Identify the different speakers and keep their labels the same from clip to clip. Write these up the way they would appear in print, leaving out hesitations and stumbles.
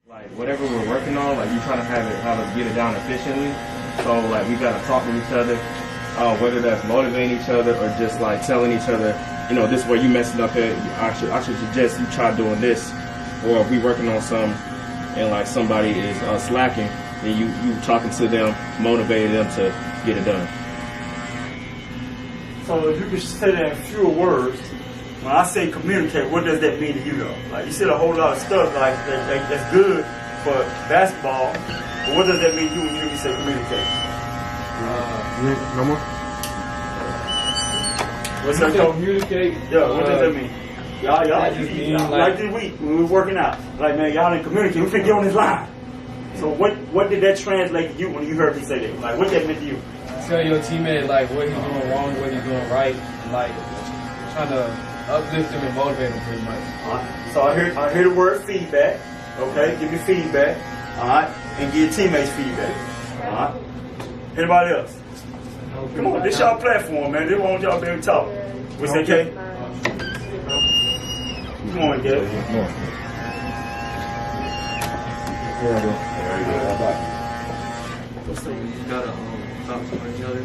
Speaker 1: Like whatever we're working on, like you trying to have us get it down efficiently. So like we gotta talk to each other, whether that's motivating each other or just like telling each other, you know, this is where you messing up at. I should suggest you try doing this. Or if we working on something and like somebody is slacking, then you talking to them, motivating them to get it done.
Speaker 2: So if you could say that in fewer words, when I say communicate, what does that mean to you though? Like you said a whole lot of stuff like that's good for basketball, but what does that mean to you when you hear me say communicate?
Speaker 3: No more?
Speaker 2: What's that called?
Speaker 3: Communicate.
Speaker 2: Yeah, what does that mean? Y'all
Speaker 3: mean
Speaker 2: like this week when we were working out, like man, y'all didn't communicate, we finna get on this line. So what did that translate to you when you heard me say that? Like what that meant to you?
Speaker 3: Tell your teammate like what he's doing wrong, what he's doing right, and like trying to uplift him and motivate him pretty much.
Speaker 2: So I hear the word feedback. Okay, give me feedback. All right, and give your teammates feedback. All right. Anybody else? Come on, this y'all platform, man. They want y'all to be able to talk. What's that, Kay? Come on, Kay.
Speaker 4: What's the you gotta talk to each other?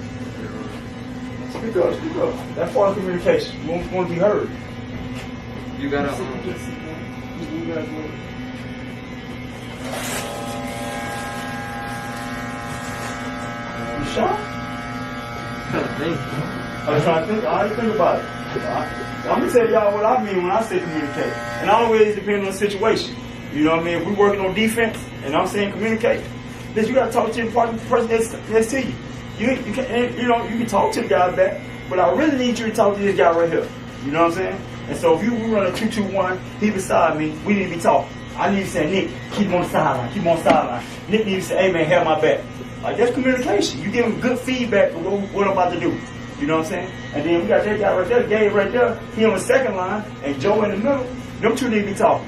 Speaker 2: Speak up. That's part of communication. You want to be heard.
Speaker 4: You gotta
Speaker 2: You sure?
Speaker 4: kind of think.
Speaker 2: I'm trying to think. I didn't think about it. I'm gonna tell y'all what I mean when I say communicate. And always depends on the situation. You know what I mean? If we're working on defense and I'm saying communicate, then you gotta talk to the person next to you. You can talk to the guy back, but I really need you to talk to this guy right here. You know what I'm saying? And so if we run a 2-2-1, he beside me, we need to be talking. I need to say, Nick, keep him on the sideline, keep him on the sideline. Nick needs to say, hey man, have my back. Like that's communication. You give him good feedback for what I'm about to do. You know what I'm saying? And then we got that guy right there, Gabe right there. He on the second line, and Joe in the middle. Them two need to be talking.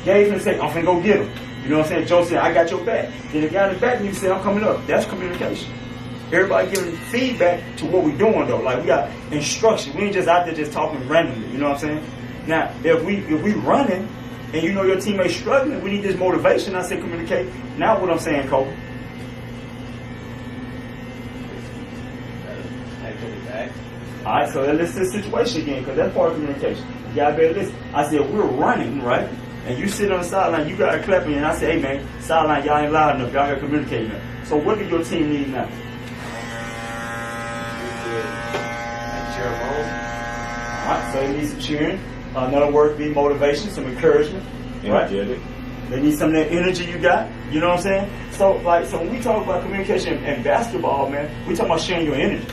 Speaker 2: Gabe finna say, I'm finna go get him. You know what I'm saying? Joe said, I got your back. Then the guy in the back needs to say, I'm coming up. That's communication. Everybody giving feedback to what we're doing though. Like we got instruction. We ain't just out there just talking randomly. You know what I'm saying? Now, if we running and you know your teammate's struggling, we need this motivation. I say communicate. Now what I'm saying, Kobe. Alright, so let's listen to the situation again, because that's part of communication. You gotta better listen. I said, we're running, right? And you sit on the sideline, you gotta clap me, and I say, hey man, sideline, y'all ain't loud enough, y'all gotta communicate now. So what do your team need now? Alright, so they need some cheering. Another word be motivation, some encouragement. Right? They need some of that energy you got. You know what I'm saying? So when we talk about communication and basketball, man, we talking about sharing your energy.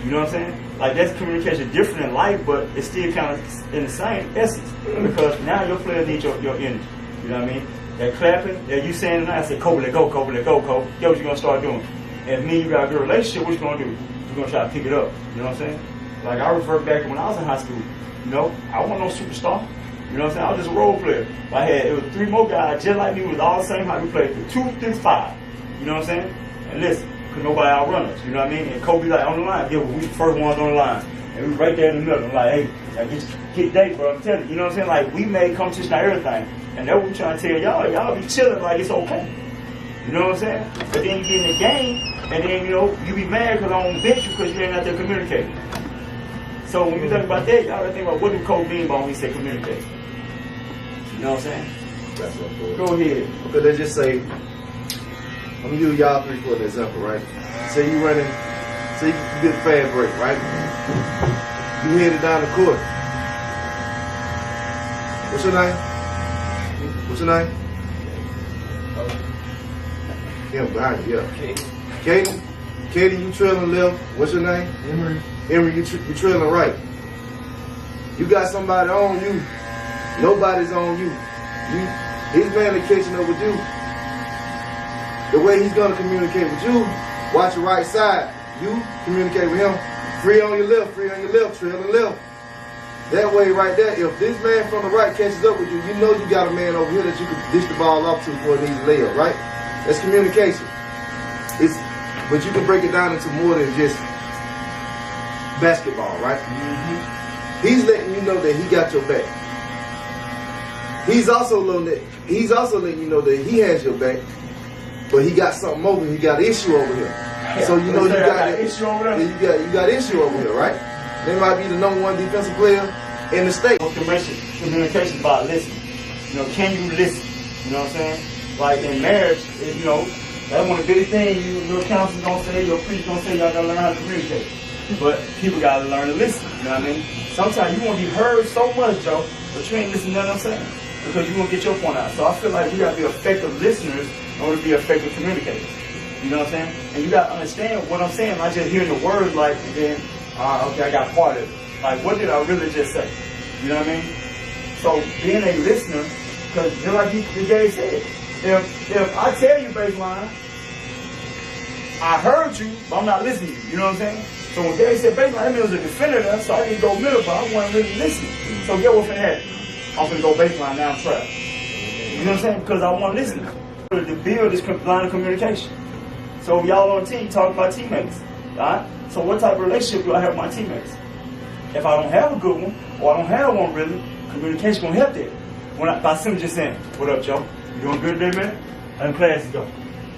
Speaker 2: You know what I'm saying? Like that's communication different in life, but it's still kind of in the same essence. Because now your players need your energy. You know what I mean? They're clapping, they're you saying tonight, I say, Kobe, let go, Kobe, let go, Kobe. Yo, what you gonna start doing? And me, you got a good relationship, what you gonna do? You're gonna try to pick it up. You know what I'm saying? Like I revert back to when I was in high school. You know, I wasn't no superstar. You know what I'm saying? I was just a role player. It was 3 more guys just like me with all the same height we played through. 2 through 5. You know what I'm saying? And listen, because nobody outrun us. You know what I mean? And Kobe like on the line. Yeah, we the first ones on the line. And we right there in the middle. I'm like, hey, get Dave, bro. I'm telling you. You know what I'm saying? Like we made competition out of everything. And that's what we trying to tell y'all. Y'all be chilling like it's okay. You know what I'm saying? But then you get in the game, and then, you know, you be mad because I don't bench you because you ain't out there communicating. So when you think about that, y'all gotta think about what do Coach mean by when he say communicate. You know what I'm saying?
Speaker 5: That's what I'm doing.
Speaker 2: Go ahead.
Speaker 5: Okay, let's just say, I'm gonna use y'all 3 for an example, right? Say you running, say you get a fast break, right? You headed down the court. What's your name? What's your name? Yeah, behind you, yeah. Katie, you trailing left. What's your name? Emery, you trailing right. You got somebody on you. Nobody's on you. His man is catching up with you. The way he's gonna communicate with you, watch the right side. You communicate with him. Free on your left, trailing left. That way right there, if this man from the right catches up with you, you know you got a man over here that you can dish the ball off to for an easy layup, right? That's communication. But you can break it down into more than just basketball, right? Mm-hmm. He's letting you know that he got your back. He's also letting you know that he has your back, but he got something over. He got an issue over here. So you know you got an issue over there. You got issue over here, right? They might be the #1 defensive player in the state.
Speaker 2: Communication about listening. You know, can you listen? You know what I'm saying? Like in marriage, you know, that's one of the biggest things your counselor gonna say, your priest gonna say, y'all gotta learn how to communicate. But people gotta learn to listen. You know what I mean? Sometimes you wanna be heard so much, Joe, but you ain't listening to what I'm saying. Because you won't get your point out. So I feel like we gotta be effective listeners in order to be effective communicators. You know what I'm saying? And you gotta understand what I'm saying, not just hearing the words like, and then, okay, I got part of it. Like, what did I really just say? You know what I mean? So being a listener, because just like the guy said, if I tell you baseline, I heard you, but I'm not listening to you. You know what I'm saying? So when Gary said baseline, that means a defender there, so I didn't go middle, but I wasn't really listening. So get what's finna happen? I'm finna go baseline, now I'm trapped. You know what I'm saying? Because I want to listen. To build this line of communication. So y'all on the team talk about teammates. Alright? So what type of relationship do I have with my teammates? If I don't have a good one, or I don't have one really, communication gonna help that. By simply just saying, what up, Joe? You doing good today, man? And classes go.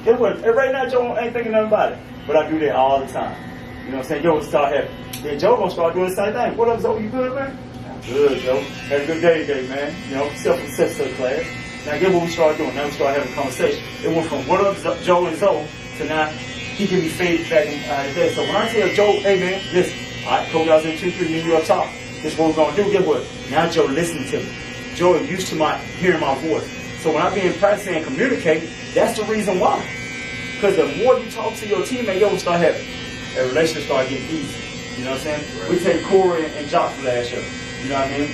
Speaker 2: Guess what? Right now, Joe ain't thinking nothing about it. But I do that all the time. You know what I'm saying? Yo, start having. Then Joe gonna start doing the same thing. What up, Joe? You good, man? I'm good, Joe. Had a good day today, man. You know, self-assess to the class. Now, guess what we started doing? Now we started having a conversation. It went from what up, Joe and Zoe, to now he give me feedback in the day. So when I tell Joe, hey, man, listen, all right, Coach Lorenzo 2-3, me and you up top. This is what we're gonna do. Guess what? Now Joe listening to me. Joe is used to hearing my voice. So when I be in practice and communicating, that's the reason why. Because the more you talk to your teammate, you'll start having a relationship start getting easy. You know what I'm saying? Right. We take Corey and Jock from last year. You know what I mean?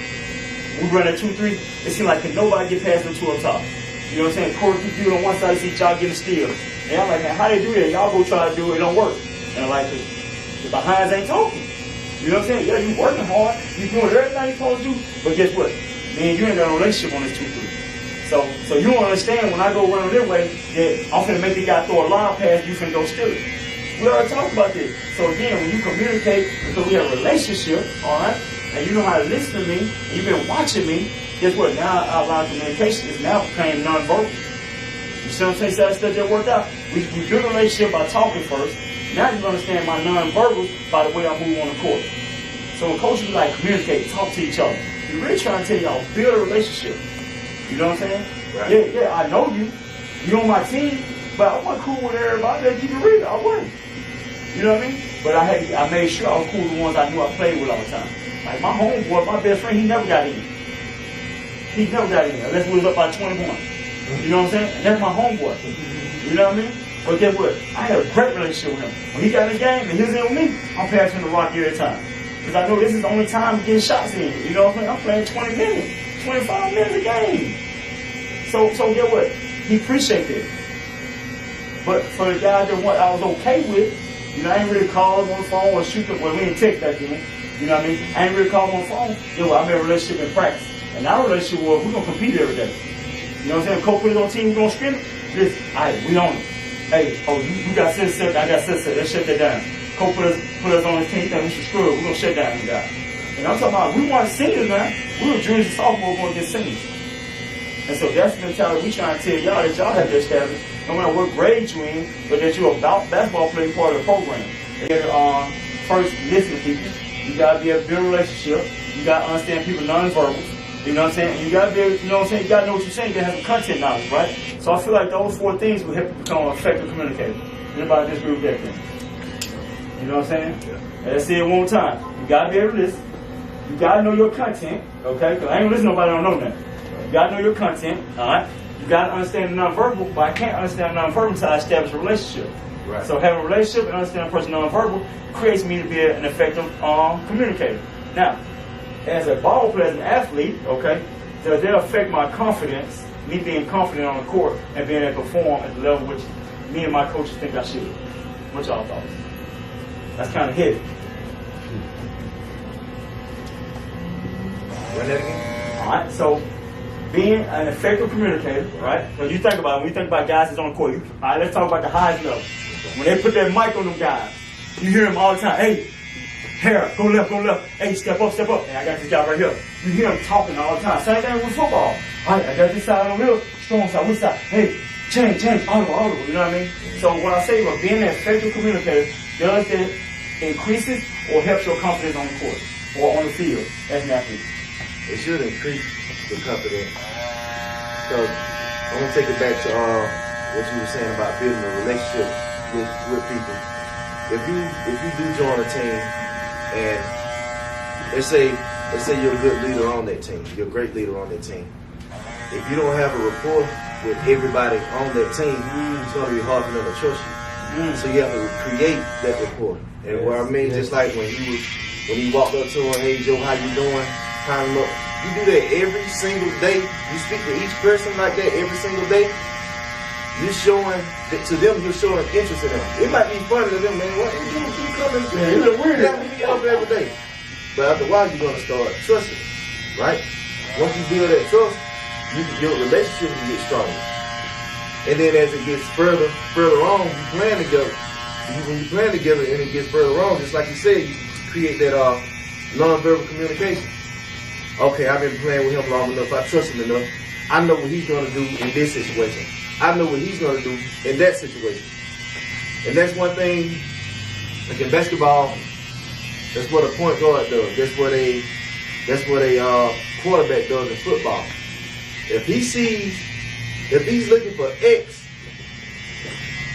Speaker 2: We run at 2-3. It seems like nobody get past the two up top. You know what I'm saying? Corey keep you on one side, see Jock getting steal. And I'm like, man, how they do that? Y'all go try to do it. It don't work. And I'm like, the behinds ain't talking. You know what I'm saying? Yeah, you working hard. You doing everything you supposed to do. But guess what? Man, you ain't got a relationship on this 2-3. So you don't understand when I go running this way that I'm finna make the guy throw a line pass, you finna go steal it. We already talked about this. So again, when you communicate, because we have a relationship, all right, and you know how to listen to me, and you've been watching me, guess what? Now our line of communication is now becoming non-verbal. You see what I'm saying? So that stuff just worked out. We build a relationship by talking first. Now you understand my non-verbals by the way I move on the court. So when coaches be like, communicate, talk to each other, you're really trying to tell y'all, build a relationship. You know what I'm saying? Right. Yeah, I know you. You on my team, but I wasn't cool with everybody that keep it real. I wasn't. You know what I mean? But I made sure I was cool with the ones I knew I played with all the time. Like my homeboy, my best friend, he never got in. He never got in unless we was up by 20 points. You know what I'm saying? And that's my homeboy. You know what I mean? But guess what? I had a great relationship with him. When he got in the game and he was in with me, I'm passing the rock every time. Because I know this is the only time I'm getting shots in. You know what I'm saying? I'm playing 20 minutes, 25 minutes a game. So get what? He appreciated it. But for the guy that I was okay with, you know, I ain't really call him on the phone or shoot him. Well, we didn't text back then. You know what I mean? I ain't really call him on the phone. Yeah, well, I'm in a relationship in practice. And our relationship was, we're going to compete every day. You know what I'm saying? Coach put us on team, we're going to scrimmage. Listen, all right, we on it. Hey, you got set, I got set. Let's shut that down. Coach put us on his team, think we should screw it. We're going to shut down the guy. And I'm talking about, we weren't seniors now. We were juniors and sophomores going to get seniors. And so that's the mentality we trying to tell y'all that y'all have to establish. No matter what grade you in, but that you're a basketball player part of the program. And first, listen to people. You got to be able to build a relationship. You got to understand people non-verbals. You know what I'm saying? And you got to be able, you know what I'm saying? You got to know what you're saying. You got to have some content knowledge, right? So I feel like those 4 things will help you become an effective communicator. Anybody disagree with that thing? You know what I'm saying? Yeah. And let's say it one more time. You got to be able to listen. You got to know your content, okay? Because I ain't listen to nobody don't know that. You got to know your content, all right? You got to understand the nonverbal, but I can't understand the nonverbal until I establish a relationship. Right. So having a relationship and understanding a person nonverbal creates me to be an effective communicator. Now, as a ball player, as an athlete, okay, does that affect my confidence, me being confident on the court and being able to perform at the level which me and my coaches think I should? What y'all thoughts? That's kind of heavy.
Speaker 5: Run that again.
Speaker 2: All right, so being an effective communicator, right? Because you think about it, when you think about guys that's on the court, all right, let's talk about the highest level. When they put that mic on them guys, you hear them all the time, hey, Hair, go left, go left. Hey, step up, step up. And I got this guy right here. You hear him talking all the time. Same thing with football. All right, I got this side over here. Strong side, which side? Hey, change, audible. You know what I mean? So when I say being an effective communicator, does that increases or helps your confidence on the court or on the field as an athlete?
Speaker 5: It should increase the confidence. So I'm gonna take it back to what you were saying about building a relationship with people. If you do join a team and let's say you're a good leader on that team, you're a great leader on that team. If you don't have a rapport with everybody on that team, it's gonna be hard for them to trust you. So you have to create that rapport. And what I mean, just like when you walked up to him, hey Joe, how you doing? Time him up. You do that every single day. You speak to each person like that every single day. You're showing to them, you're showing interest in them. It might be funny to them, man. What you doing? You coming?
Speaker 2: Yeah, you look weird.
Speaker 5: You have to be up every day. But after a while, you're gonna start trusting, right? Once you build that trust, your relationship will get stronger. And then as it gets further on, you plan together. When you plan together and it gets further on, just like you said, you create that non-verbal communication. Okay, I've been playing with him long enough. I trust him enough. I know what he's gonna do in this situation. I know what he's gonna do in that situation. And that's one thing, like in basketball, that's what a point guard does. That's what a quarterback does in football. If he's looking for X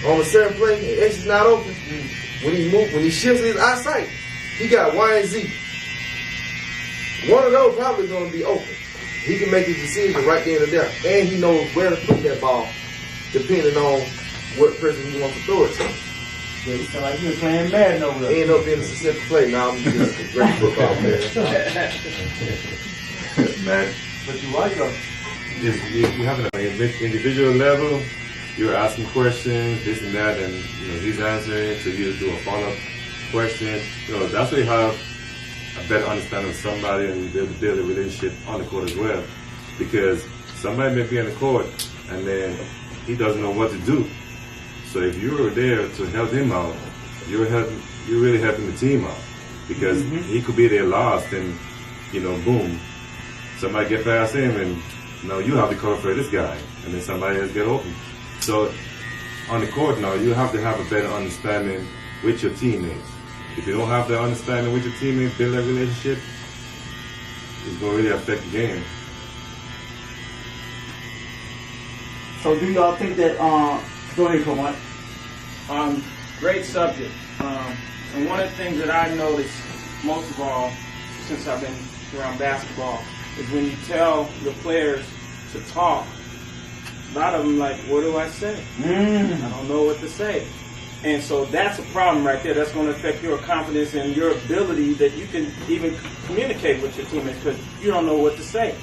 Speaker 5: on a certain play and X is not open, when he shifts his eyesight, he got Y and Z. One of those probably going to be open. He can make his decision right there and there, and he knows where to put that ball, depending on what person he wants to throw it to.
Speaker 2: Yeah, you sound like you were playing Madden over there.
Speaker 5: End up being a specific play. Now I'm just a great football player.
Speaker 6: Man,
Speaker 2: But you like them.
Speaker 6: you have it on an individual level. You're asking questions, this and that, and he's answering. So you do a follow-up question. That's where you have a better understanding of somebody and be able to build a relationship on the court as well. Because somebody may be on the court and then he doesn't know what to do. So if you're there to help him out, you're really helping the team out. Because he could be there lost and, boom, somebody get past him and now you have to cover for this guy and then somebody else get open. So on the court now, you have to have a better understanding with your teammates. If you don't have that understanding with your teammates, build that relationship, it's going to really affect the game.
Speaker 2: So do y'all think that, go ahead, Coach.
Speaker 3: Great subject. And one of the things that I noticed most of all since I've been around basketball is when you tell the players to talk, a lot of them like, what do I say? I don't know what to say. And so that's a problem right there. That's going to affect your confidence and your ability that you can even communicate with your teammates because you don't know what to say.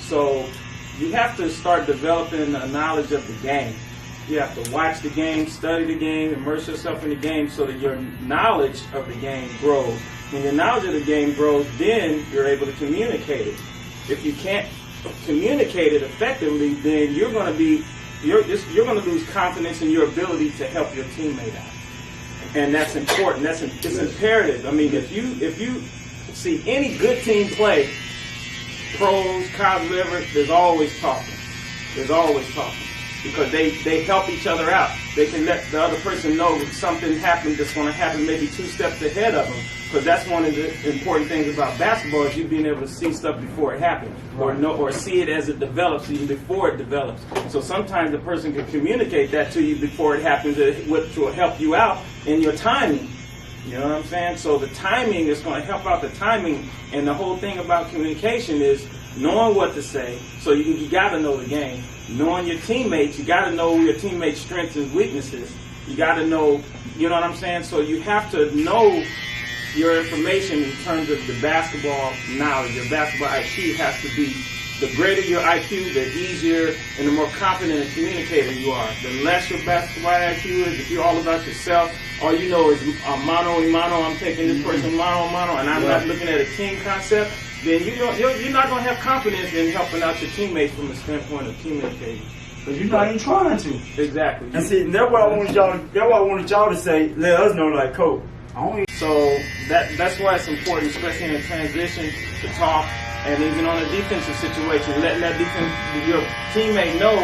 Speaker 3: So you have to start developing a knowledge of the game. You have to watch the game, study the game, immerse yourself in the game so that your knowledge of the game grows. When your knowledge of the game grows, then you're able to communicate it. If you can't communicate it effectively, then you're going to lose confidence in your ability to help your teammate out. And that's important. It's imperative. I mean, if you see any good team play, pros, college, whatever, there's always talking. There's always talking. Because they help each other out. They can let the other person know that something happened that's going to happen maybe 2 steps ahead of them. Because that's one of the important things about basketball is you being able to see stuff before it happens, or see it as it develops even before it develops. So sometimes the person can communicate that to you before it happens, which will help you out in your timing. You know what I'm saying? So the timing is going to help out the timing, and the whole thing about communication is knowing what to say. So you got to know the game. Knowing your teammates, you got to know your teammates' strengths and weaknesses. You got to know, you know what I'm saying? So you have to know your information in terms of the basketball knowledge. Your basketball IQ has to be, the greater your IQ, the easier and the more confident a communicator you are. The less your basketball IQ is, if you're all about yourself, all you know is mano a mano, I'm taking this person mano a mano, and I'm not looking at a team concept, then you're not going to have confidence in helping out your teammates from the standpoint of communicating.
Speaker 2: Because you're not even trying to.
Speaker 3: Exactly.
Speaker 2: And see, that's what I wanted y'all to say, let us know, like, Coach,
Speaker 3: So that's why it's important, especially in a transition, to talk, and even on a defensive situation, letting that your teammate know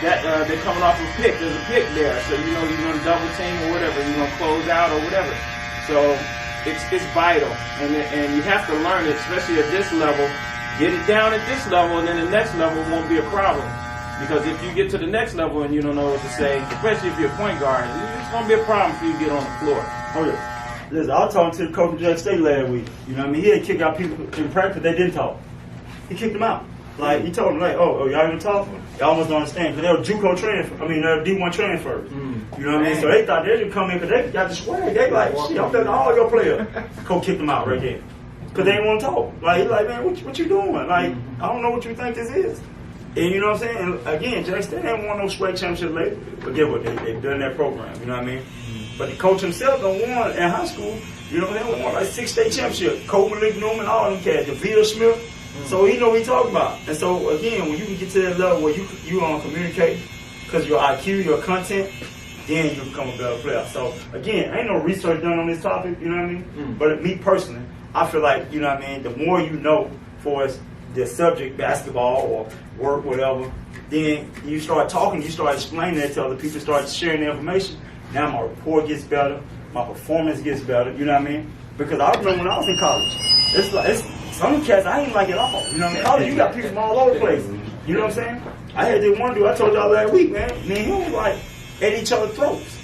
Speaker 3: that they're coming off a pick. There's a pick there, so you know you're going to double team or whatever. You're going to close out or whatever. So it's vital, and you have to learn it, especially at this level. Get it down at this level, and then the next level won't be a problem. Because if you get to the next level and you don't know what to say, especially if you're a point guard, it's going to be a problem for you to get on the floor.
Speaker 2: Oh, yeah. Listen, I was talking to the coach of Jackson State last week. You know what I mean? He had kicked out people in practice they didn't talk. He kicked them out. Like, he told them, like, oh, y'all even talk? Y'all almost don't understand. Because they were JUCO training, they were D1 training first. You know what I mean? So they thought they didn't come in because they got the swag. They like, shit, I'm better than all your players. Coach kicked them out right there. Because they didn't want to talk. Like, he's like, man, what you doing? Like, I don't know what you think this is. And you know what I'm saying? And again, Jackson State didn't want no swag championship later. But get what? They've done that program. You know what I mean? But the coach himself don't want in high school. You know, they won like 6 state championships. Coleman, Lick, Newman, all them cats. DeVito Smith. So he know what he talking about. And so again, when you can get to that level where you communicate because your IQ, your content, then you become a better player. So again, ain't no research done on this topic. You know what I mean? But me personally, I feel like, you know what I mean, the more you know for the subject, basketball or work, whatever, then you start talking, you start explaining that to other people, start sharing the information. Now my rapport gets better, my performance gets better, you know what I mean? Because I remember when I was in college, it's some cats I ain't like it all. You know what I mean? College, you got people from all over the place. You know what I'm saying? I had this one dude, I told y'all last week, man, me and him was like at each other's throats.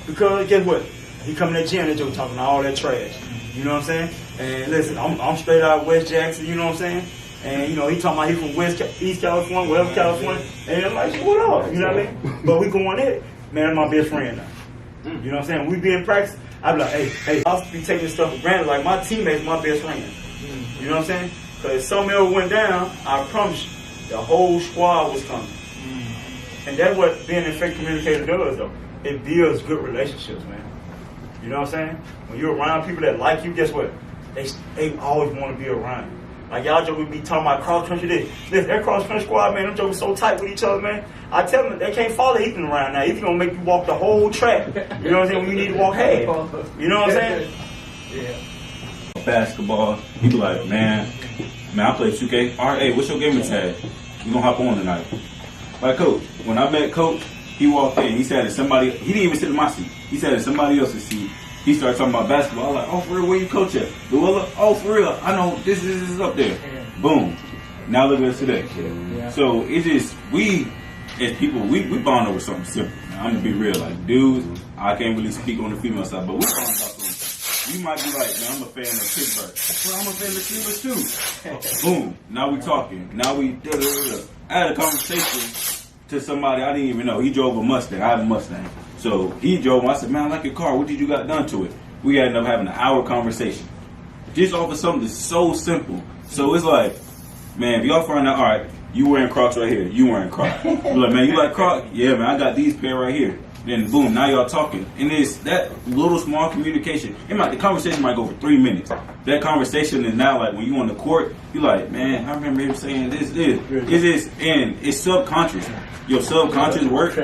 Speaker 2: Because guess what? He come in that gym and they talking all that trash. You know what I'm saying? And listen, I'm straight out of West Jackson, you know what I'm saying? And you know, he talking about he from East California, whatever California. And I'm like, what up? You know what I mean? But we going in, man, that's my best friend now. You know what I'm saying? We be in practice, I be like, hey, I'll be taking this stuff for granted. Like my teammates, my best friend. You know what I'm saying? Because if something else went down, I promise you, the whole squad was coming. And that's what being an effective communicator does, though. It builds good relationships, man. You know what I'm saying? When you're around people that like you, guess what? They always want to be around you. Like y'all jokers be talking about cross country. Listen, that cross country squad, man, them jokers so tight with each other, man. I tell them they can't follow Ethan around now. Ethan gonna make you walk the whole track. You know what I'm saying? When you need to walk half. You know what I'm saying?
Speaker 7: Yeah. Basketball, he be like, man, I play 2K. All right, hey, what's your gamer tag? We gonna hop on tonight. Like, Coach, when I met Coach, he walked in. He sat in somebody. He didn't even sit in my seat. He sat in somebody else's seat. He started talking about basketball. I was like, oh, for real, where you coach at? Luella? Oh, for real, I know this is up there. Boom. Now look at us today. So it's just, we, as people, we bond over something simple. I'm going to be real. Like, dudes, I can't really speak on the female side, but we bond about something. You might be like, man, I'm a fan of Pittsburgh. Well, I'm a fan of Cleveland too. Boom. Now we talking. Now we, I had a conversation to somebody I didn't even know. He drove a Mustang. I have a Mustang. So he drove. I said, man, I like your car. What did you got done to it? We ended up having an hour conversation. Just off of something that's so simple. So it's like, man, if y'all find out, all right, you wearing Crocs right here. You wearing Crocs. You're like, man, you like Crocs? Yeah, man, I got these pair right here. Then boom, now y'all talking. And it's that little small communication. The conversation might go for 3 minutes. That conversation is now like when you on the court, you like, man, I remember him saying this. It's just, and it's subconscious. Your subconscious work.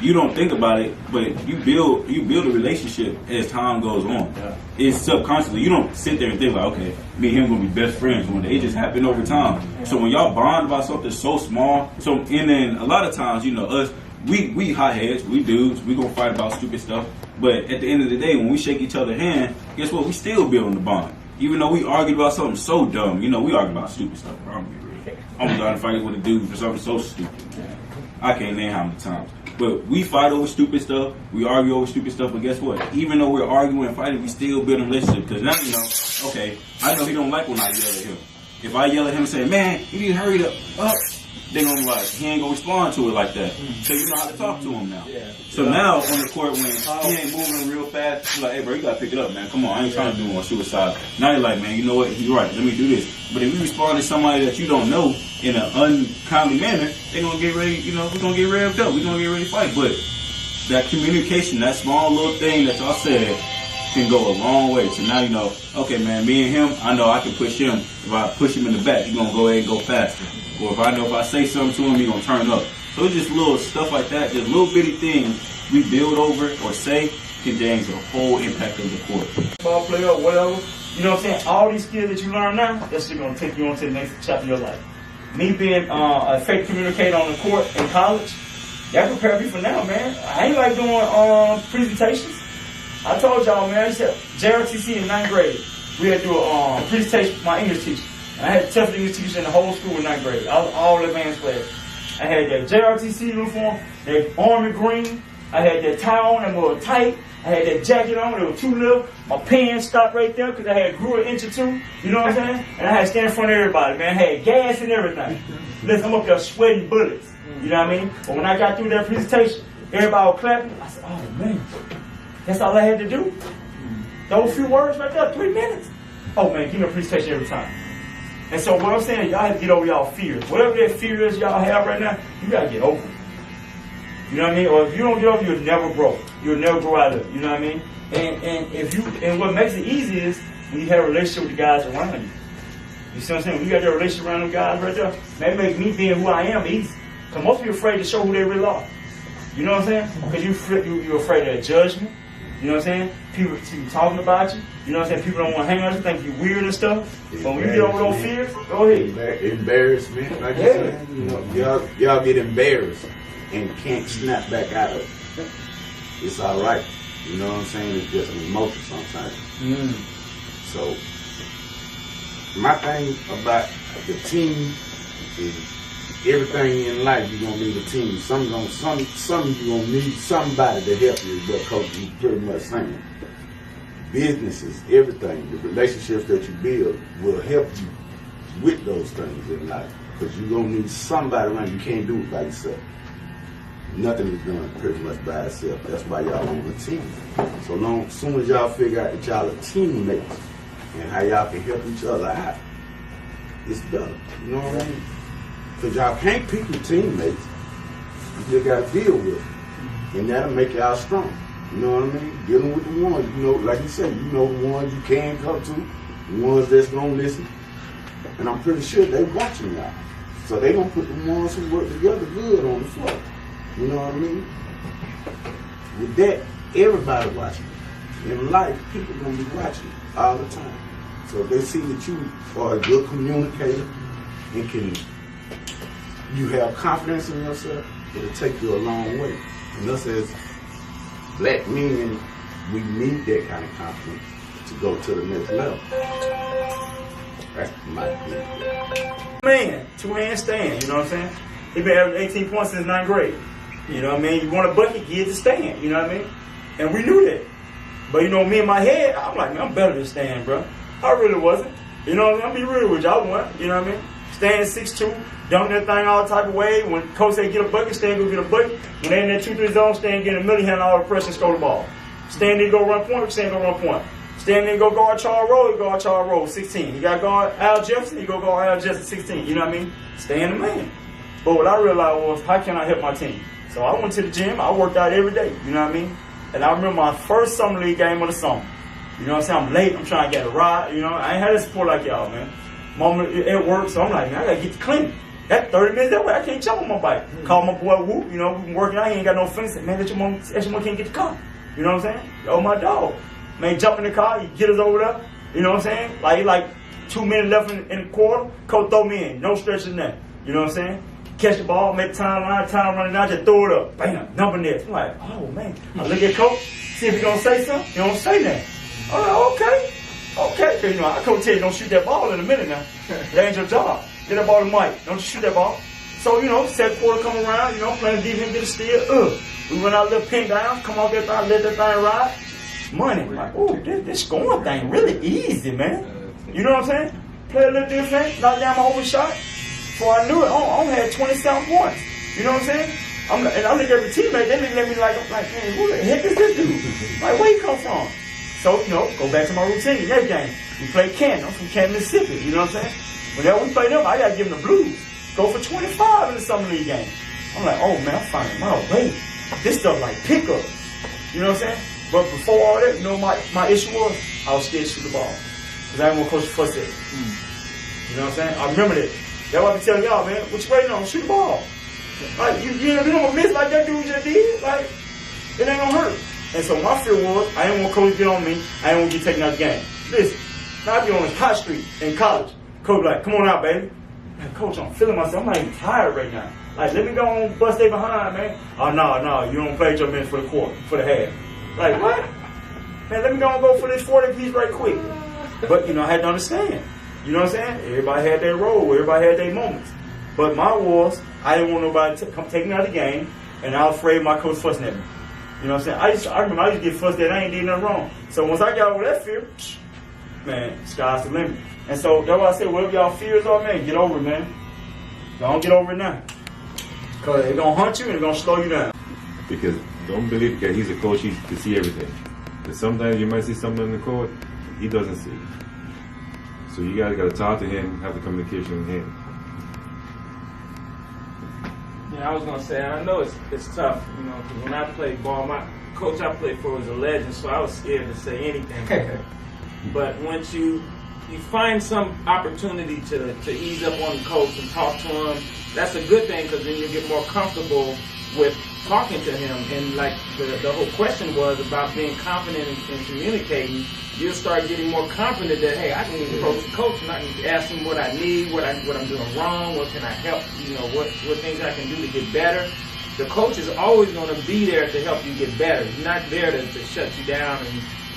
Speaker 7: You don't think about it, but you build a relationship as time goes on. Yeah. It's subconsciously. You don't sit there and think like, okay, me and him gonna be best friends one day. It just happened over time. Yeah. So when y'all bond about something so small, and then a lot of times, you know, us, we hotheads, we dudes, we gonna fight about stupid stuff. But at the end of the day, when we shake each other's hand, guess what? We still building the bond. Even though we argued about something so dumb, you know, we argue about stupid stuff. I'm gonna fight with a dude for something so stupid. I can't name how many times. But we fight over stupid stuff. We argue over stupid stuff. But guess what? Even though we're arguing and fighting, we still build a relationship. Because now you know, okay, I know he don't like when I yell at him. If I yell at him and say, man, you need to hurry up, they're going to be like, he ain't going to respond to it like that. So you know how to talk to him now. Yeah. So now on the court when he ain't moving real fast, you're like, hey, bro, you got to pick it up, man. Come on, I ain't trying to do on suicide. Now you're like, man, you know what? He's right. Let me do this. But if you respond to somebody that you don't know in an unkindly manner, they're going to get ready, you know, we're going to get revved up. We're going to get ready to fight. But that communication, that small little thing that y'all said can go a long way. So now you know, okay, man, me and him, I know I can push him. If I push him in the back, he's going to go ahead and go faster. Or if I know if I say something to him, he's going to turn up. So it's just little stuff like that, just little bitty things we build over or say can change the whole impact of the court.
Speaker 2: Ball player or whatever, you know what I'm saying? All these skills that you learn now, that's just gonna take you on to the next chapter of your life. Me being a effective communicator on the court in college, that prepared me for now, man. I ain't like doing presentations. I told y'all, man, I said JRTC in 9th grade. We had to do a presentation with my English teacher. And I had the toughest English teacher in the whole school in 9th grade. I was all advanced class. I had that JRTC uniform, that army green. I had that tie on that was tight. I had that jacket on, it was too little. My pants stopped right there because I had grew an inch or two. You know what I'm saying? And I had to stand in front of everybody, man. I had gas and everything. Listen, I'm up there sweating bullets. You know what I mean? But when I got through that presentation, everybody was clapping. I said, oh, man. That's all I had to do. Those few words right there, 3 minutes. Oh, man, give me a presentation every time. And so what I'm saying, y'all have to get over y'all fears. Whatever that fear is y'all have right now, you got to get over it. You know what I mean? Or if you don't get over it, you'll never grow. You'll never grow out of it. You know what I mean? And what makes it easy is when you have a relationship with the guys around you. You see what I'm saying? When you got that relationship around them guys right there, that makes me being who I am easy. Because most people are afraid to show who they really are. You know what I'm saying? Because you're afraid of judgment. You know what I'm saying? People talking about you. You know what I'm saying? People don't want to hang out with you, think you're weird and stuff. But when you get over those fears, go ahead.
Speaker 8: Embarrassment, like you said. You know, y'all get embarrassed and can't snap back out of it. It's all right. You know what I'm saying? It's just an emotion sometimes. So, my thing about the team is everything in life you're gonna need a team. Some you're gonna need somebody to help you. But Coach is pretty much saying, businesses, everything, the relationships that you build will help you with those things in life. Because you're gonna need somebody around. You can't do it by yourself. Nothing is done pretty much by itself. That's why y'all on a team. So as soon as y'all figure out that y'all are teammates and how y'all can help each other out, it's better. You know what I mean? Because y'all can't pick your teammates. You just got to deal with them. And that'll make y'all strong. You know what I mean? Dealing with the ones, you know, like you said, you know the ones you can come to, the ones that's going to listen. And I'm pretty sure they watching y'all. So they going to put the ones who work together good on the floor. You know what I mean? With that, everybody watching. In life, people going to be watching all the time. So if they see that you are a good communicator and you have confidence in yourself, it'll take you a long way. And us as black men, we need that kind of confidence to go to the next level. That's my opinion.
Speaker 2: Man, 2-hand stand, you know what I'm saying? He been averaging 18 points since 9th grade. You know what I mean? You want a bucket, get the stand, you know what I mean? And we knew that. But you know, me in my head, I'm like, man, I'm better than Stan, bro. I really wasn't. You know what I mean? I'm be real with y'all, one. You know what I mean? Stan 6'2", dunk that thing all type of way. When coach say get a bucket, Stan go get a bucket. When they in that 2-3 zone, Stan get a million, hand all the pressure and score the ball. Stan didn't go run point, Stan go run point. Stan didn't go guard Charles Rowe, he guard Charles Rowe, 16. He got guard Al Jefferson, he go guard Al Jefferson, 16. You know what I mean? Stan the man. But what I realized was, how can I help my team? So I went to the gym, I worked out every day, you know what I mean? And I remember my first summer league game of the summer. You know what I'm saying? I'm late, I'm trying to get a ride, you know? I ain't had that support like y'all, man. Mama at work, so I'm like, man, I gotta get to clinic. That 30 minutes that way, I can't jump on my bike. Call my boy Whoop, you know, we been working out, he ain't got no fence. Man, that your mom can't get the car. You know what I'm saying? Oh, my dog. Man, jump in the car, you get us over there. You know what I'm saying? Like 2 minutes left in the quarter, coach throw me in. No stretching that. You know what I'm saying? Catch the ball, make time running out, just throw it up. Bam, number net. I'm like, oh, man. I look at coach, see if he gonna say something. He don't say that. I'm like, okay. Cause you know, I coach tell you don't shoot that ball in a minute now. That ain't your job. Get that ball to Mike. Don't you shoot that ball. So, you know, second quarter come around, you know, playing defense, get a steal. We run out a little pin down, come off that thing, let that thing ride. Money. Like, oh, this scoring thing really easy, man. You know what I'm saying? Play a little different, knock down my open shot. Before I knew it, I only had 27 points. You know what I'm saying? And I look at every teammate, they look at me like, man, who the heck is this dude? Like, where he come from? So, you know, go back to my routine. Next game, we play Canton. I'm from Canton, Mississippi. You know what I'm saying? Whenever we play them, I got to give them the blues. Go for 25 in the summer league game. I'm like, oh, man, I'm finding my way. This stuff like pickup. You know what I'm saying? But before all that, you know my issue was? I was scared to shoot the ball. Because I didn't want to coach the first set. You know what I'm saying? I remember that. That's why I be telling y'all, man, what you waiting on? Shoot the ball. Like, you don't miss like that dude just did. Like, It ain't gonna hurt. And so my fear was, I didn't want coach to get on me. I didn't want to get taken out of the game. Listen, now I be on this hot street in college. Coach be like, come on out, baby. Man, coach, I'm feeling myself. I'm not even tired right now. Like, let me go on, bust they behind, man. Oh, no, you don't play your minutes for the quarter, for the half. Like, what? Man, let me go for this 40 piece right quick. But, you know, I had to understand. You know what I'm saying? Everybody had their role. Everybody had their moments. But my was, I didn't want nobody to come take me out of the game, and I was afraid of my coach fussing at me. You know what I'm saying? I remember I used to get fussed at. I ain't did nothing wrong. So once I got over that fear, man, sky's the limit. And so that's why I said, whatever y'all fears are, man, get over it, man. Don't get over it now. Because it's going to hunt you and it's going to slow you down.
Speaker 6: Because don't believe that he's a coach, he can see everything. Because sometimes you might see something in the court he doesn't see. So you guys got to talk to him, have the communication with him.
Speaker 3: Yeah, I was gonna say, I know it's tough, you know, because when I played ball, my coach I played for was a legend, so I was scared to say anything. But once you find some opportunity to ease up on the coach and talk to him, that's a good thing, because then you get more comfortable with talking to him. And like the whole question was about being confident in communicating, you'll start getting more confident that, hey, I can approach the coach and I can ask him what I need, what I'm doing wrong, what can I help, you know, what things I can do to get better. The coach is always going to be there to help you get better. He's not there to shut you down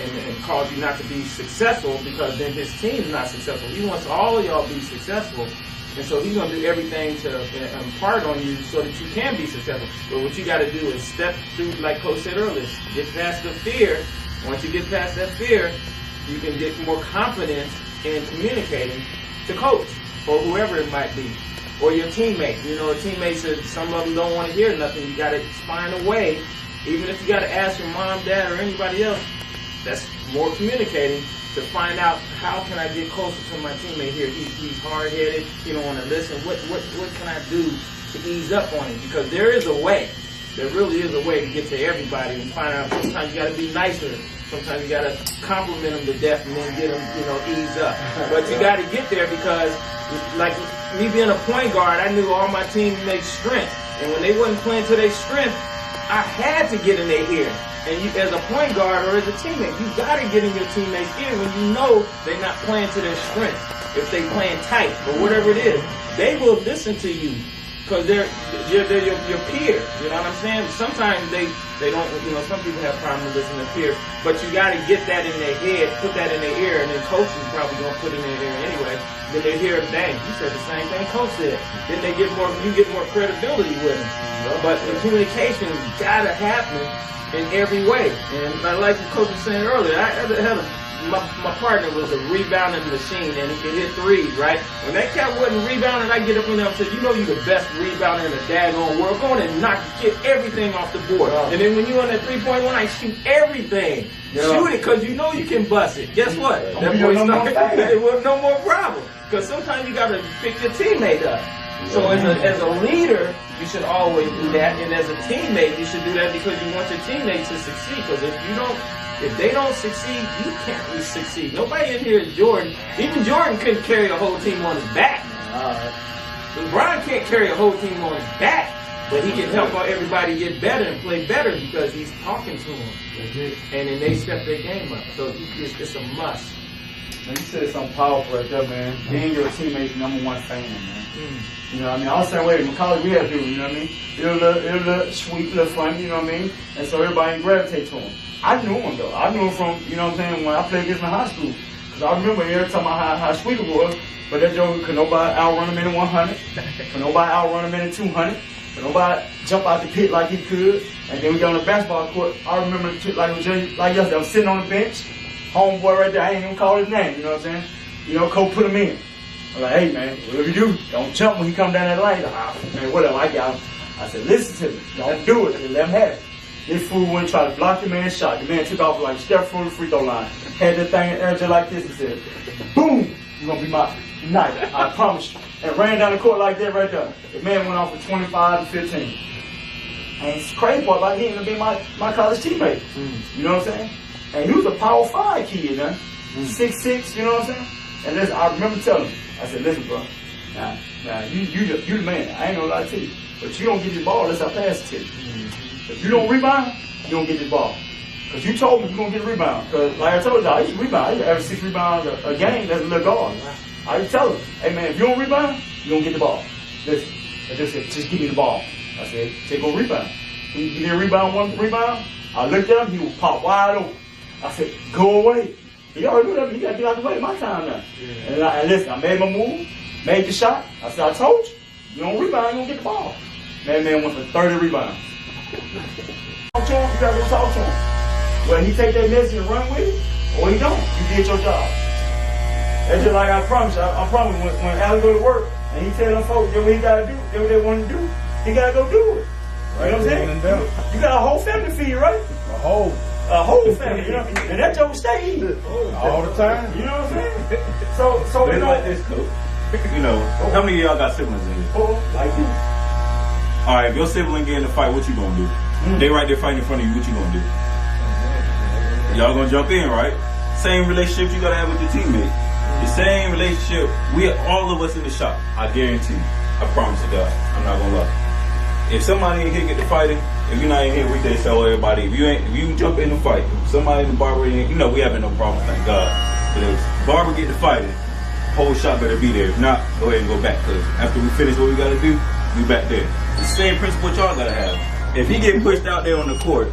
Speaker 3: and cause you not to be successful, because then his team's not successful. He wants all of y'all to be successful. And so he's going to do everything to impart on you so that you can be successful. But what you got to do is step through, like Coach said earlier, get past the fear. Once you get past that fear, you can get more confidence in communicating to coach or whoever it might be, or your teammate. You know, teammates, some of them don't want to hear nothing. You got to find a way, even if you got to ask your mom, dad, or anybody else, that's more communicating, to find out how can I get closer to my teammate here. He's hard-headed. He don't want to listen. What can I do to ease up on him? Because there is a way. There really is a way to get to everybody and find out. Sometimes you got to be nicer. Sometimes you got to compliment them to death and then get them, you know, ease up. But you got to get there, because, like me being a point guard, I knew all my teammates' strengths. And when they wasn't playing to their strength, I had to get in their ear. And you, as a point guard or as a teammate, you got to get in your teammates' ear when you know they're not playing to their strength. If they playing tight or whatever it is, they will listen to you, because they're your peer. You know what I'm saying? Sometimes they don't. You know, some people have problems listening to peers, but you got to get that in their head, put that in their ear, and then coach is probably gonna put it in their ear anyway. Then they hear, dang, you said the same thing coach said. Then they get more. You get more credibility with them. But the communication got to happen in every way. And like the coach was saying earlier, my partner was a rebounding machine, and he could hit threes, right? When that cat wasn't rebounding, I get up in there and say, you know you're the best rebounder in the daggone world. Go on and get everything off the board. Yeah. And then when you're on that three-point line, shoot everything. Yeah. Shoot it, because you know you can bust it. Guess what? That boy started with no more problem. Because sometimes you got to pick your teammate up. So as a leader, you should always do that. And as a teammate, you should do that because you want your teammates to succeed. Because if they don't succeed, you can't really succeed. Nobody in here is Jordan. Even Jordan couldn't carry a whole team on his back. LeBron can't carry a whole team on his back. But he can help everybody get better and play better because he's talking to them. And then they step their game up. So it's a must.
Speaker 2: Man, you said something powerful right there, man. Being your teammate's #1 fan, man. You know what I mean? I was the same way in college. We had people, you know what I mean? It look sweet, look funny, you know what I mean? And so everybody gravitate to him. I knew him, though. I knew him from, you know what I'm saying, when I played against him in high school. Because I remember every time how sweet it was. But that joker, could nobody outrun him in the 100. Could nobody outrun him in the 200. Could nobody jump out the pit like he could. And then we got on the basketball court. I remember like it was just like yesterday. I was sitting on the bench. Homeboy right there, I ain't even call his name, you know what I'm saying? You know, coach put him in. I'm like, hey man, whatever you do, don't jump when he come down that lane. Man, whatever, I got him. I said, listen to me, don't do it, let him have it. This fool went and tried to block the man's shot. The man took off like step from the free throw line. Had that thing in air just like this and said, boom, you're gonna be my night, I promise you. And ran down the court like that right there. The man went off for 25 and 15. And it's crazy part about him to be my college teammate. You know what I'm saying? And he was a Power 5 kid, man. 6'6", you know what I'm saying? And listen, I remember telling him, I said, listen, bro, now you the man. I ain't gonna lie to you. But you don't get the ball unless I pass it to you. If you don't rebound, you don't get this ball. Because you told me you're going to get a rebound. Because like I told y'all, I used to rebound. I used to average 6 rebounds a game as a little guard. I used to tell him, hey man, if you don't rebound, you don't get the ball. Listen, I just said, just give me the ball. I said, take a rebound. He didn't rebound one rebound. I looked at him, he was pop wide open. I said, go away. He already knew that, but he got to get out the way. My time now. Yeah. And listen, I made my move, made the shot. I said, I told you, you don't rebound, you don't get the ball. Man went for 30 rebounds. Talk to him, you got to go talk to him. Whether he take that message and run with it, or he don't, you did your job. That's just like I promise when Al go to work and he tell them folks that what he got to do, that what they want to do, he got to go do it. Right, you know what I'm saying? You got a whole family to feed, right? A whole family, you know, and that joke stay eating
Speaker 9: all the time.
Speaker 2: You know what I'm saying? So
Speaker 7: you know, like this, Coach. You know, how many of y'all got siblings in here?
Speaker 2: Like you.
Speaker 7: All right, if your sibling get in a fight, what you gonna do? They right there fighting in front of you. What you gonna do? Y'all gonna jump in, right? Same relationship you gotta have with your teammate. The same relationship. We all of us in the shop. I guarantee. I promise to God. I'm not gonna lie. If somebody in here get to fighting, if you're not in here, we can tell everybody. If you jump in the fight, if somebody in the Barber, you know we having no problem, thank God. But if Barber get to fighting, whole shop better be there. If not, go ahead and go back. Cause after we finish what we gotta do, we back there. The same principle y'all gotta have. If he get pushed out there on the court,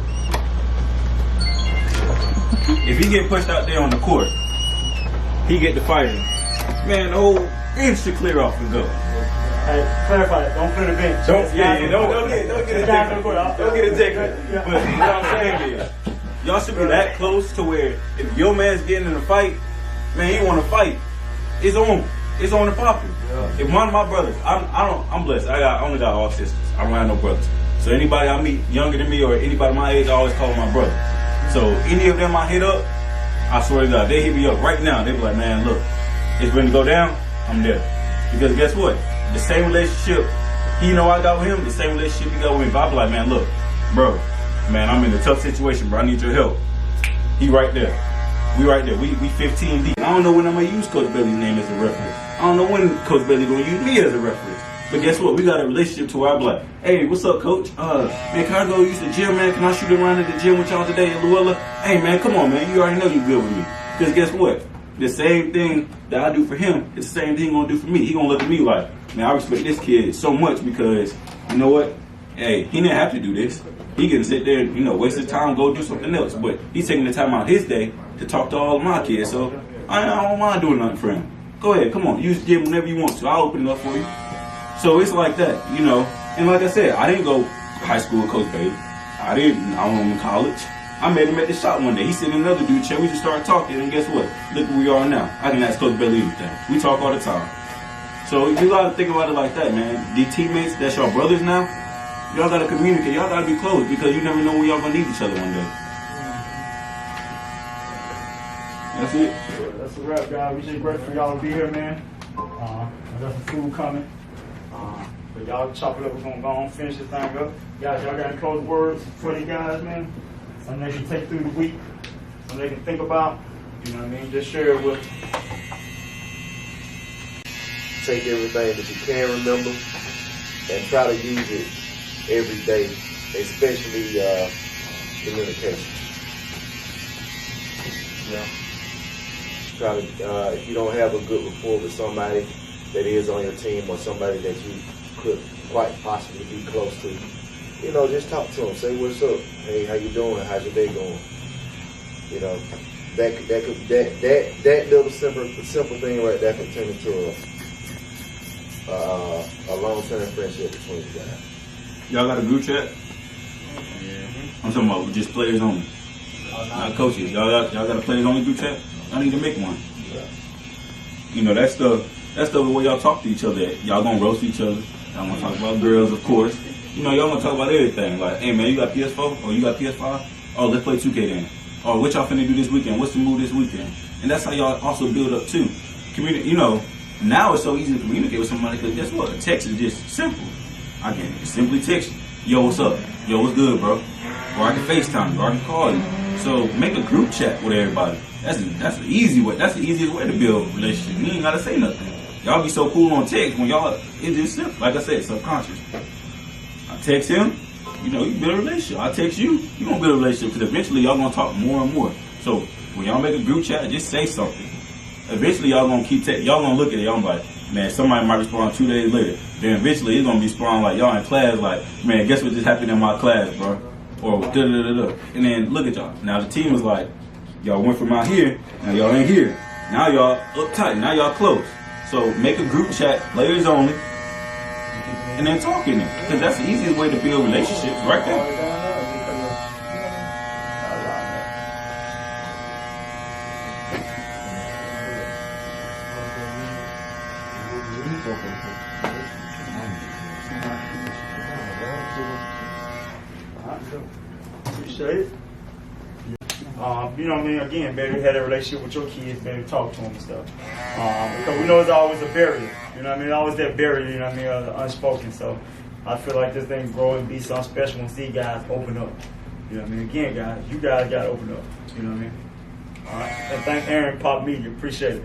Speaker 7: he get to fighting. Man, the whole bench should clear off and go.
Speaker 2: Hey, clarify that. Don't clear the bench.
Speaker 7: Don't get it taken. But what I'm saying is, y'all should be that close to where if your man's getting in a fight, man, he want to fight. It's on. It's on the popping. Yeah. If one of my brothers, I'm blessed. I only got all sisters. I don't have no brothers. So anybody I meet younger than me or anybody my age, I always call my brother. So any of them I hit up, I swear to God, they hit me up right now. They be like, man, look, it's going to go down. I'm there. Because guess what? The same relationship he know I got with him, the same relationship he got with me. If I be like, man, look, bro, man, I'm in a tough situation, bro. I need your help. He right there. We right there. We 15 deep. I don't know when I'm going to use Coach Bailey's name as a reference. I don't know when Coach Bailey going to use me as a reference. But guess what? We got a relationship to where I'm like, hey, what's up, Coach? Man, can I go use the gym, man? Can I shoot around at the gym with y'all today in Luella? Hey, man, come on, man. You already know you good with me. Because guess what? The same thing that I do for him, it's the same thing he's going to do for me. He going to look at me like, man, I respect this kid so much because, you know what? Hey, he didn't have to do this. He can sit there and, waste his time, go do something else. But he's taking the time out of his day to talk to all of my kids. So I don't mind doing nothing for him. Go ahead, come on. Use the gym whenever you want to. I'll open it up for you. So it's like that, And like I said, I didn't go high school with Coach Bailey. I went in college. I met him at the shop one day. He sitting in another dude's chair. We just started talking, and guess what? Look where we are now. I can ask Coach Bailey anything. We talk all the time. So you gotta think about it like that, man. These teammates, that's your brothers now. Y'all gotta communicate. Y'all gotta be close because you never know when y'all gonna need each other one day. That's it.
Speaker 2: That's a wrap, guys. We just grateful for y'all to be here, man. I got some food coming. But y'all chop it up. We're gonna go on finish this thing up. Guys, y'all got any closing words for these guys, man? Something they can take through the week. Something they can think about. You know what I mean? Just share it with them.
Speaker 5: Take everything that you can remember and try to use it every day, especially communication.
Speaker 2: Yeah.
Speaker 5: Try to, if you don't have a good rapport with somebody that is on your team or somebody that you could quite possibly be close to, just talk to them. Say what's up. Hey, how you doing? How's your day going? That little simple thing right there can turn into a long-term friendship between you guys.
Speaker 7: Y'all got a group chat? I'm talking about just players only. Not coaches. Y'all got a players only group chat? I need to make one. That's the way y'all talk to each other. Y'all gonna roast each other. Y'all gonna talk about girls, of course. Y'all gonna talk about everything. Like, hey man, you got PS4? Or you got PS5? Oh, let's play 2K then. Or what y'all finna do this weekend? What's the move this weekend? And that's how y'all also build up too. Now it's so easy to communicate with somebody because guess what? A text is just simple. I can simply text you. Yo, what's up? Yo, what's good, bro? Or I can FaceTime you, or I can call you. So make a group chat with everybody. That's the easy way. That's the easiest way to build a relationship. You ain't gotta say nothing. Y'all be so cool on text when y'all, it's just simple. Like I said, subconscious. I text him, you build a relationship. I text you, you gonna build a relationship because eventually y'all gonna talk more and more. So when y'all make a group chat, just say something. Eventually y'all gonna y'all gonna look at it, y'all gonna be like, man, somebody might respond 2 days later. Then eventually it's gonna be spawned like y'all in class, like, man, guess what just happened in my class, bro? Or da da da da. And then look at y'all. Now the team is like, y'all went from out here, now y'all ain't here. Now y'all uptight, now y'all close. So make a group chat, players only, and then talk in it. Because that's the easiest way to build relationships right there.
Speaker 2: Appreciate it. You know what I mean? Again, baby, had a relationship with your kids, baby, talk to them and stuff. Because we know there's always a barrier. You know what I mean? Always that barrier, you know what I mean, unspoken. So I feel like this thing grow and be something special when see guys open up. You know what I mean? Again, guys, you guys got to open up. You know what I mean? All right. And thank Aaron Pop Media. Appreciate it.